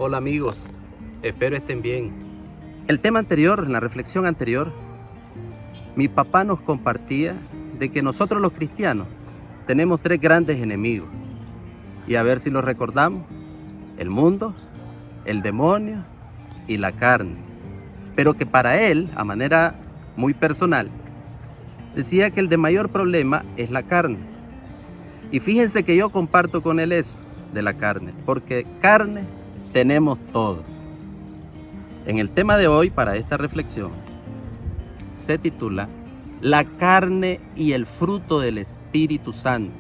Hola amigos, espero estén bien. El tema anterior, en la reflexión anterior, mi papá nos compartía de que nosotros los cristianos tenemos tres grandes enemigos. Y a ver si los recordamos: el mundo, el demonio y la carne. Pero que para él, a manera muy personal, decía que el de mayor problema es la carne. Y fíjense que yo comparto con él eso de la carne, porque carne tenemos todos. En el tema de hoy, para esta reflexión, se titula La carne y el fruto del Espíritu Santo.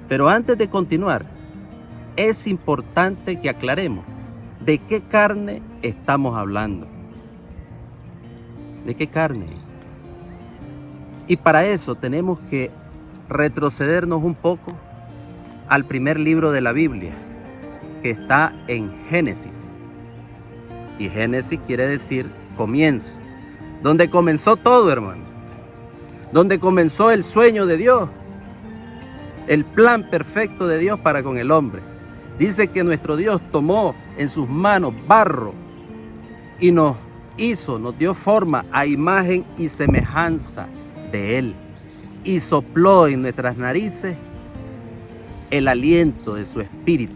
Pero antes de continuar, es importante que aclaremos de qué carne estamos hablando. ¿De qué carne? Y para eso tenemos que retrocedernos un poco al primer libro de la Biblia, que está en Génesis. Y Génesis quiere decir comienzo, donde comenzó todo, hermano, donde comenzó el sueño de Dios, el plan perfecto de Dios para con el hombre. Dice que nuestro Dios tomó en sus manos barro y nos dio forma a imagen y semejanza de Él, y sopló en nuestras narices el aliento de su espíritu,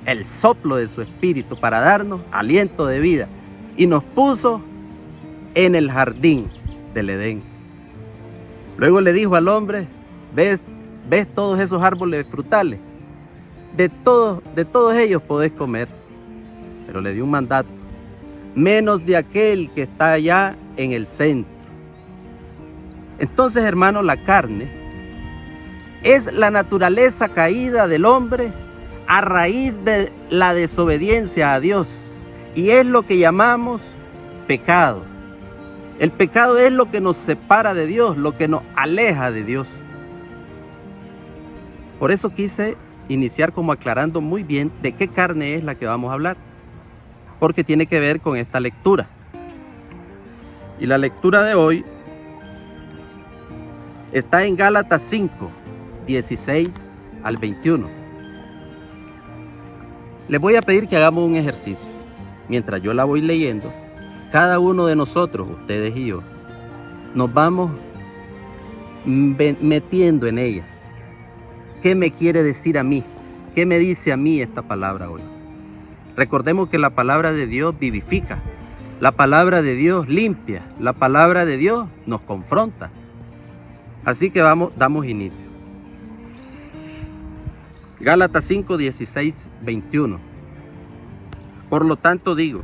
el soplo de su espíritu para darnos aliento de vida, y nos puso en el jardín del Edén. Luego le dijo al hombre: ¿Ves todos esos árboles frutales? De todos ellos podés comer, pero le dio un mandato: menos de aquel que está allá en el centro. Entonces, hermano, la carne es la naturaleza caída del hombre a raíz de la desobediencia a Dios, y es lo que llamamos pecado. El pecado es lo que nos separa de Dios, lo que nos aleja de Dios. Por eso quise iniciar como aclarando muy bien de qué carne es la que vamos a hablar, porque tiene que ver con esta lectura. Y la lectura de hoy está en Gálatas 5, 16 al 21. Les voy a pedir que hagamos un ejercicio. Mientras yo la voy leyendo, cada uno de nosotros, ustedes y yo, nos vamos metiendo en ella. ¿Qué me quiere decir a mí? ¿Qué me dice a mí esta palabra hoy? Recordemos que la palabra de Dios vivifica, la palabra de Dios limpia, la palabra de Dios nos confronta. Así que damos inicio. Gálatas 5, 16, 21. Por lo tanto digo,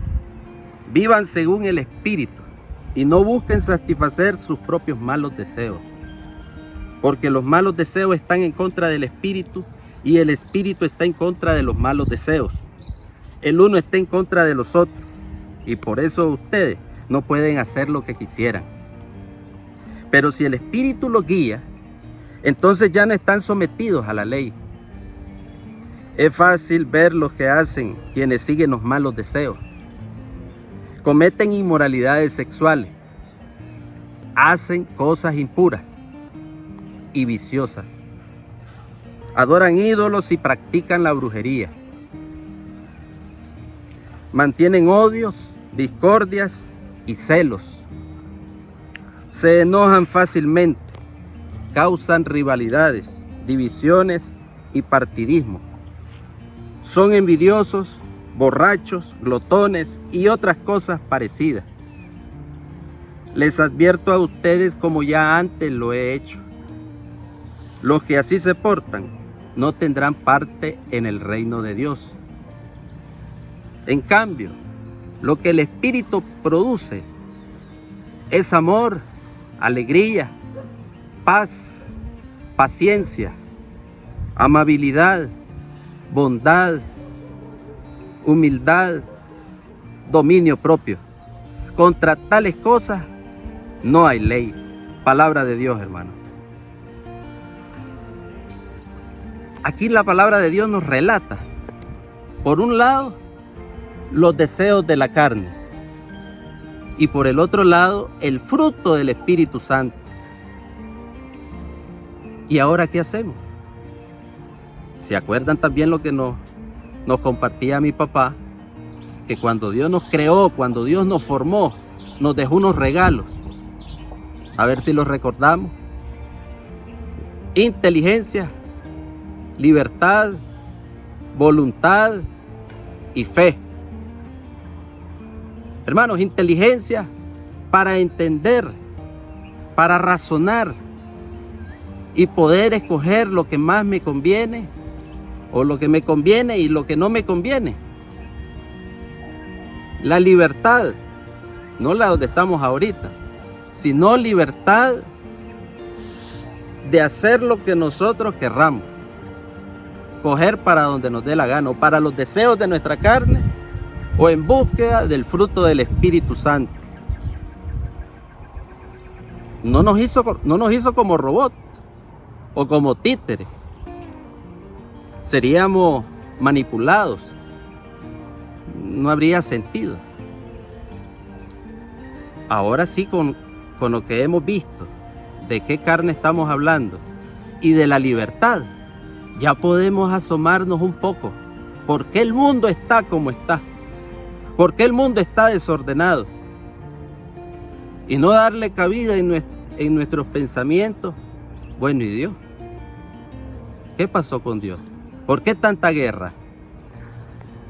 vivan según el Espíritu y no busquen satisfacer sus propios malos deseos, porque los malos deseos están en contra del Espíritu y el Espíritu está en contra de los malos deseos. El uno está en contra de los otros, y por eso ustedes no pueden hacer lo que quisieran. Pero si el Espíritu los guía, entonces ya no están sometidos a la ley. Es fácil ver lo que hacen quienes siguen los malos deseos. Cometen inmoralidades sexuales, hacen cosas impuras y viciosas, adoran ídolos y practican la brujería. Mantienen odios, discordias y celos. Se enojan fácilmente, causan rivalidades, divisiones y partidismo. Son envidiosos, borrachos, glotones y otras cosas parecidas. Les advierto a ustedes como ya antes lo he hecho. Los que así se portan no tendrán parte en el reino de Dios. En cambio, lo que el Espíritu produce es amor, alegría, paz, paciencia, amabilidad, bondad, humildad, dominio propio. Contra tales cosas no hay ley. Palabra de Dios, hermano. Aquí la palabra de Dios nos relata, por un lado, los deseos de la carne, y por el otro lado, el fruto del Espíritu Santo. ¿Y ahora qué hacemos? ¿Se acuerdan también lo que nos nos compartía mi papá que cuando Dios nos creó, cuando Dios nos formó, nos dejó unos regalos. A ver si los recordamos. Inteligencia, libertad, voluntad y fe. Hermanos, inteligencia para entender, para razonar y poder escoger lo que más me conviene o lo que me conviene y lo que no me conviene. La libertad, no la donde estamos ahorita, sino libertad de hacer lo que nosotros querramos, coger para donde nos dé la gana, o para los deseos de nuestra carne, o en búsqueda del fruto del Espíritu Santo. No nos hizo como robot o como títeres. Seríamos manipulados. No habría sentido. Ahora sí, con lo que hemos visto, de qué carne estamos hablando y de la libertad, ya podemos asomarnos un poco. ¿Por qué el mundo está como está? ¿Por qué el mundo está desordenado? Y no darle cabida en nuestros pensamientos. Bueno, ¿y Dios? ¿Qué pasó con Dios? ¿Por qué tanta guerra?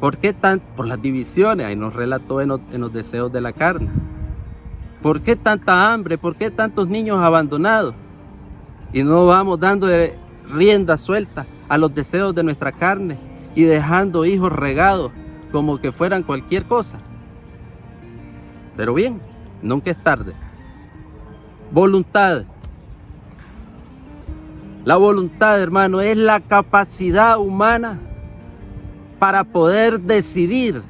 ¿Por qué por las divisiones? Ahí nos relató en los deseos de la carne. ¿Por qué tanta hambre? ¿Por qué tantos niños abandonados? Y no vamos dando rienda suelta a los deseos de nuestra carne y dejando hijos regados como que fueran cualquier cosa. Pero bien, nunca es tarde. Voluntad. La voluntad, hermano, es la capacidad humana para poder decidir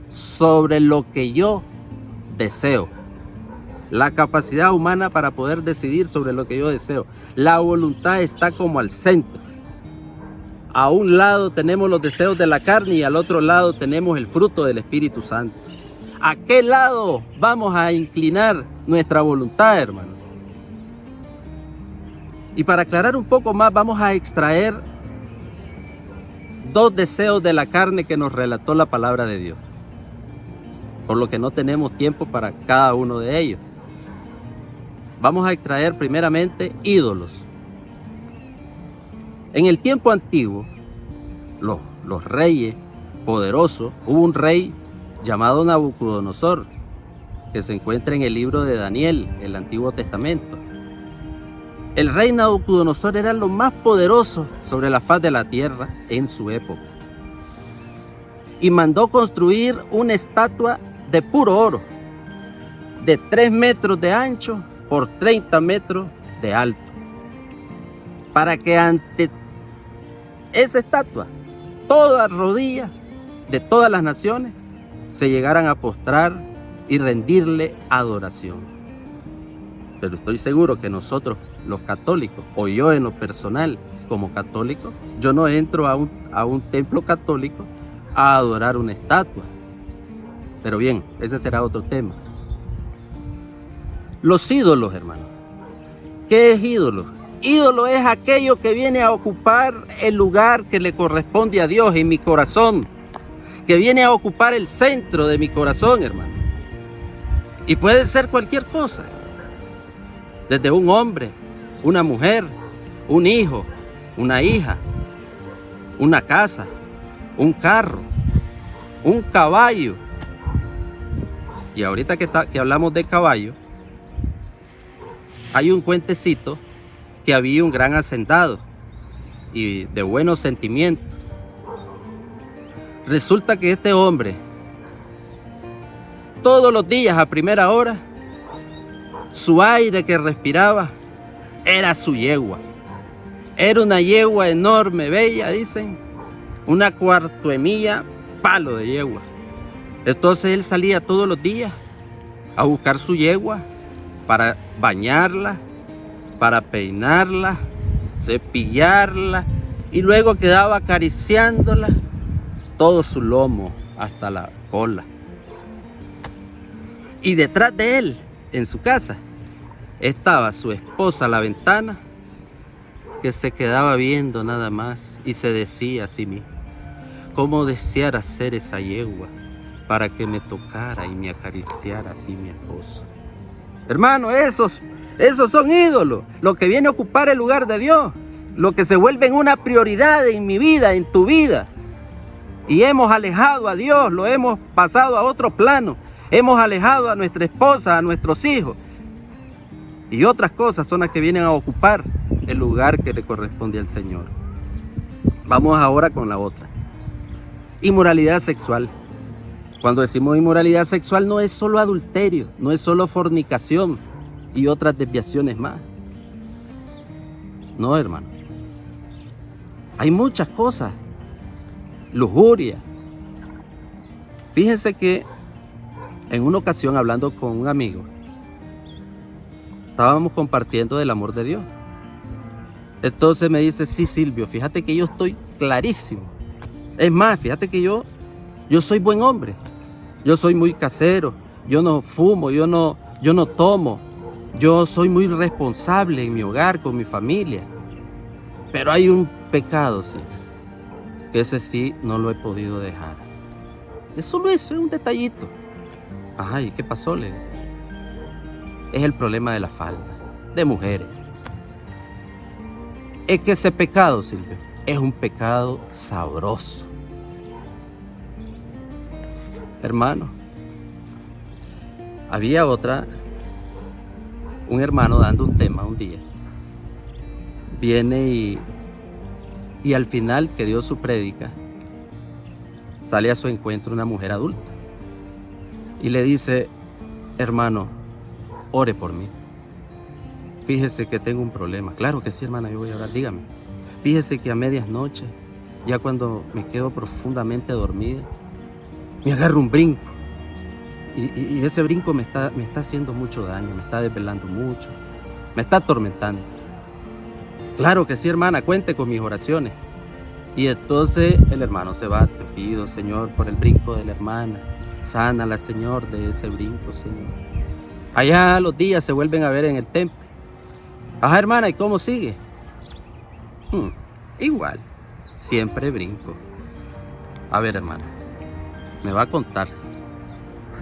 sobre lo que yo deseo. La capacidad humana para poder decidir sobre lo que yo deseo. La voluntad está como al centro. A un lado tenemos los deseos de la carne y al otro lado tenemos el fruto del Espíritu Santo. ¿A qué lado vamos a inclinar nuestra voluntad, hermano? Y para aclarar un poco más, vamos a extraer dos deseos de la carne que nos relató la palabra de Dios, por lo que no tenemos tiempo para cada uno de ellos. Vamos a extraer primeramente ídolos. En el tiempo antiguo, los reyes poderosos, hubo un rey llamado Nabucodonosor, que se encuentra en el libro de Daniel, el Antiguo Testamento. El rey Nabucodonosor era lo más poderoso sobre la faz de la tierra en su época. Y mandó construir una estatua de puro oro, de 3 metros de ancho por 30 metros de alto, para que ante esa estatua, todas rodillas de todas las naciones se llegaran a postrar y rendirle adoración. Pero estoy seguro que nosotros, los católicos, o yo en lo personal como católico, yo no entro a un templo católico a adorar una estatua. Pero bien, ese será otro tema. Los ídolos, hermano. ¿Qué es ídolo? Ídolo es aquello que viene a ocupar el lugar que le corresponde a Dios en mi corazón, que viene a ocupar el centro de mi corazón, hermano. Y puede ser cualquier cosa, desde un hombre, una mujer, un hijo, una hija, una casa, un carro, un caballo. Y ahorita que hablamos de caballo, hay un cuentecito que había un gran hacendado y de buenos sentimientos. Resulta que este hombre, todos los días a primera hora, su aire que respiraba era su yegua. Era una yegua enorme, bella, dicen, una cuartoemilla, palo de yegua. Entonces él salía todos los días a buscar su yegua para bañarla, para peinarla, cepillarla, y luego quedaba acariciándola todo su lomo hasta la cola. Y detrás de él, en su casa, estaba su esposa a la ventana, que se quedaba viendo nada más y se decía a sí misma: cómo deseara ser esa yegua para que me tocara y me acariciara así mi esposo. Hermano, esos son ídolos, lo que viene a ocupar el lugar de Dios, lo que se vuelve en una prioridad en mi vida, en tu vida. Y hemos alejado a Dios, lo hemos pasado a otro plano, hemos alejado a nuestra esposa, a nuestros hijos. Y otras cosas son las que vienen a ocupar el lugar que le corresponde al Señor. Vamos ahora con la otra. Inmoralidad sexual. Cuando decimos inmoralidad sexual no es solo adulterio, no es solo fornicación y otras desviaciones más. No, hermano. Hay muchas cosas. Lujuria. Fíjense que en una ocasión, hablando con un amigo, estábamos compartiendo del amor de Dios. Entonces me dice: sí, Silvio, fíjate que yo estoy clarísimo. Es más, fíjate que yo soy buen hombre. Yo soy muy casero. Yo no fumo, yo no tomo. Yo soy muy responsable en mi hogar, con mi familia. Pero hay un pecado, sí, que ese sí no lo he podido dejar. Es solo eso, es un detallito. Ay, ¿qué pasó, le? Es el problema de la falda, de mujeres. Es que ese pecado, Silvio, es un pecado sabroso. Hermano, había un hermano dando un tema un día. Viene y al final que dio su prédica, sale a su encuentro una mujer adulta y le dice: hermano, ore por mí. Fíjese que tengo un problema. Claro que sí, hermana, yo voy a orar. Dígame. Fíjese que a medias noches, ya cuando me quedo profundamente dormida, me agarro un brinco. Y ese brinco me está haciendo mucho daño, me está desvelando mucho, me está atormentando. Claro que sí, hermana, cuente con mis oraciones. Y entonces el hermano se va: te pido, Señor, por el brinco de la hermana, sánala, Señor, de ese brinco, Señor. Allá los días se vuelven a ver en el templo. Ajá, hermana, ¿y cómo sigue? Igual, siempre brinco. A ver, hermana, me va a contar.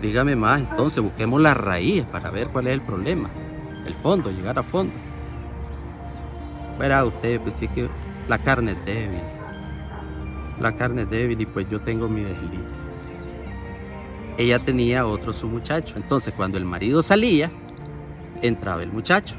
Dígame más, entonces busquemos la raíz para ver cuál es el problema. El fondo, llegar a fondo. Verá usted, pues sí que la carne es débil. La carne es débil y pues yo tengo mi desliz. Ella tenía otro su muchacho. Entonces cuando el marido salía, entraba el muchacho.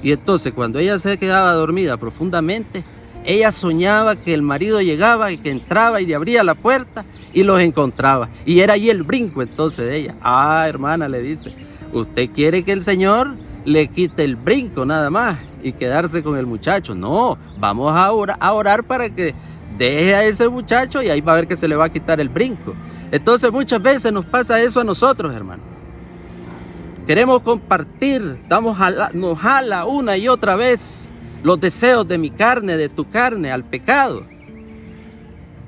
Y entonces cuando ella se quedaba dormida profundamente, ella soñaba que el marido llegaba y que entraba y le abría la puerta y los encontraba. Y era ahí el brinco entonces de ella. Ah, hermana, le dice, ¿usted quiere que el Señor le quite el brinco nada más y quedarse con el muchacho? No, vamos a orar para que deje a ese muchacho y ahí va a ver que se le va a quitar el brinco. Entonces muchas veces nos pasa eso a nosotros, hermano. Queremos compartir, nos jala una y otra vez los deseos de mi carne, de tu carne, al pecado.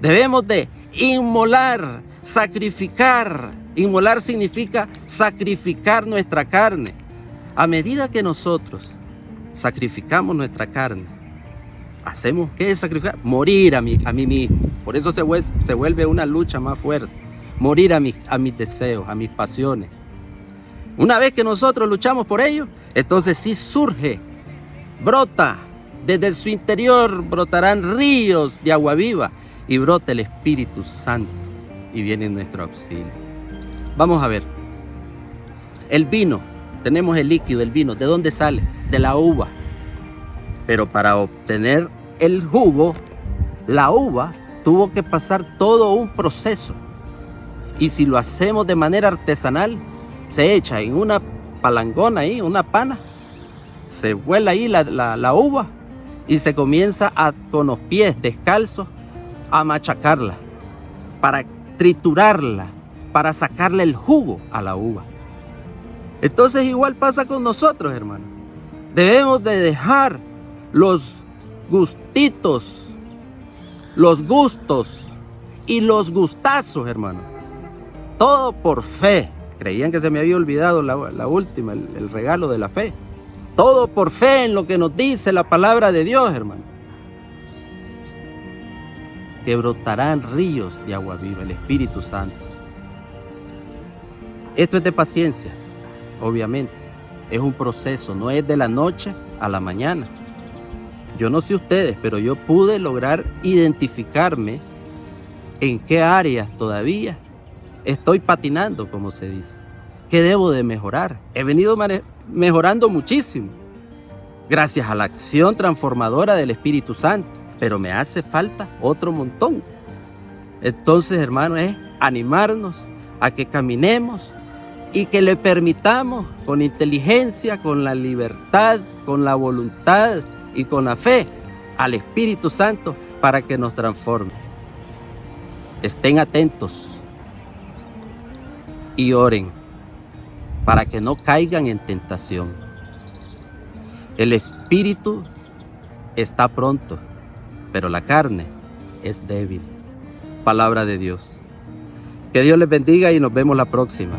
Debemos de inmolar, sacrificar. Inmolar significa sacrificar nuestra carne. A medida que nosotros sacrificamos nuestra carne, ¿hacemos qué sacrificar? Morir a mí mismo. Por eso se vuelve una lucha más fuerte. Morir a mis deseos, a mis pasiones. Una vez que nosotros luchamos por ello, entonces sí surge, brota, desde su interior brotarán ríos de agua viva y brota el Espíritu Santo y viene en nuestro auxilio. Vamos a ver, el vino, tenemos el líquido, el vino, ¿de dónde sale? De la uva. Pero para obtener el jugo, la uva tuvo que pasar todo un proceso. Y si lo hacemos de manera artesanal, se echa en una palangona ahí, una pana, se vuela ahí la uva y se comienza con los pies descalzos a machacarla, para triturarla, para sacarle el jugo a la uva. Entonces igual pasa con nosotros, hermano. Debemos de dejar los gustitos, los gustos y los gustazos, hermano. Todo por fe. Creían que se me había olvidado la última, el regalo de la fe. Todo por fe en lo que nos dice la palabra de Dios, hermano. que brotarán ríos de agua viva, el Espíritu Santo. Esto es de paciencia, obviamente. Es un proceso, no es de la noche a la mañana. Yo no sé ustedes, pero yo pude lograr identificarme en qué áreas todavía estoy patinando, como se dice. ¿Qué debo de mejorar? He venido mejorando muchísimo, gracias a la acción transformadora del Espíritu Santo, pero me hace falta otro montón. Entonces, hermanos, es animarnos a que caminemos y que le permitamos con inteligencia, con la libertad, con la voluntad y con la fe al Espíritu Santo para que nos transforme. Estén atentos y oren para que no caigan en tentación. El espíritu está pronto, pero la carne es débil. Palabra de Dios. Que Dios les bendiga y nos vemos la próxima.